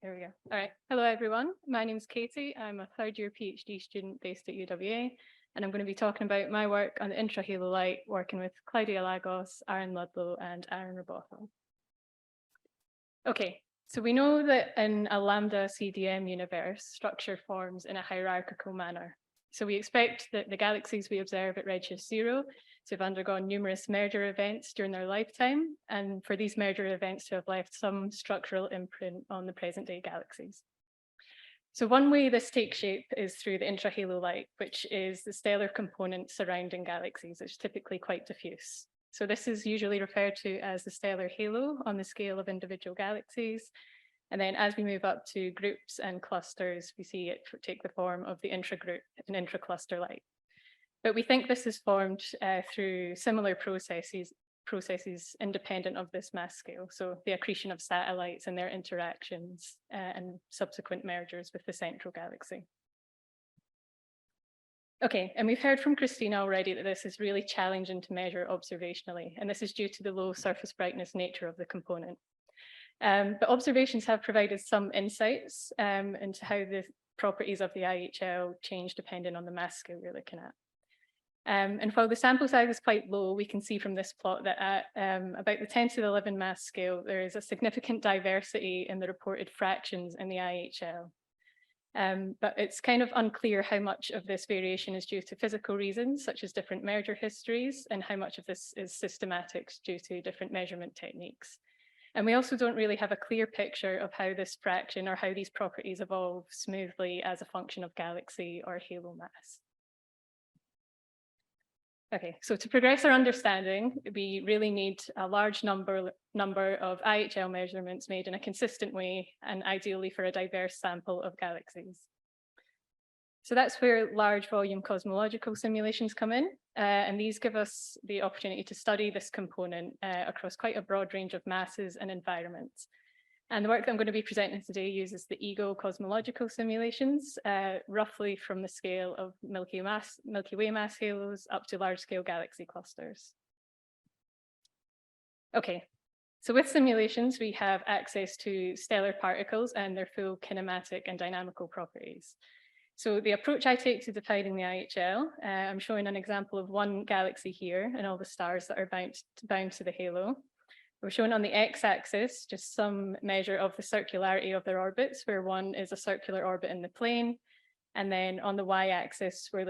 There we go. All right. Hello, everyone. My name is Katy. I'm a third-year PhD student based at UWA, and I'm going to be talking about my work on the intra-halo light, working with Claudia Lagos, Aaron Ludlow, and Aaron Robotham. Okay, so we know that in a lambda CDM universe, structure forms in a hierarchical manner. So we expect that the galaxies we observe at redshift 0 to have undergone numerous merger events during their lifetime, and for these merger events to have left some structural imprint on the present day galaxies. So one way this takes shape is through the intra-halo light, which is the stellar component surrounding galaxies. It's typically quite diffuse. So this is usually referred to as the stellar halo on the scale of individual galaxies. And then as we move up to groups and clusters, we see it take the form of the intragroup and intracluster light. But we think this is formed through similar processes independent of this mass scale. So the accretion of satellites and their interactions and subsequent mergers with the central galaxy. Okay, and we've heard from Christina already that this is really challenging to measure observationally, and this is due to the low surface brightness nature of the component. But observations have provided some insights into how the properties of the IHL change depending on the mass scale you're looking at. And while the sample size is quite low, we can see from this plot that at about the 10 to the 11 mass scale, there is a significant diversity in the reported fractions in the IHL. But it's kind of unclear how much of this variation is due to physical reasons, such as different merger histories, and how much of this is systematic due to different measurement techniques. And we also don't really have a clear picture of how this fraction or how these properties evolve smoothly as a function of galaxy or halo mass. Okay, so to progress our understanding, we really need a large number of IHL measurements made in a consistent way, and ideally for a diverse sample of galaxies. So that's where large volume cosmological simulations come in, and these give us the opportunity to study this component across quite a broad range of masses and environments. And the work that I'm going to be presenting today uses the EGO cosmological simulations, roughly from the scale of Milky Way mass halos up to large-scale galaxy clusters. Okay, so with simulations, we have access to stellar particles and their full kinematic and dynamical properties. So the approach I take to defining the IHL, I'm showing an example of one galaxy here and all the stars that are bound to the halo. We're shown on the x-axis just some measure of the circularity of their orbits, where one is a circular orbit in the plane. And then on the y-axis, we're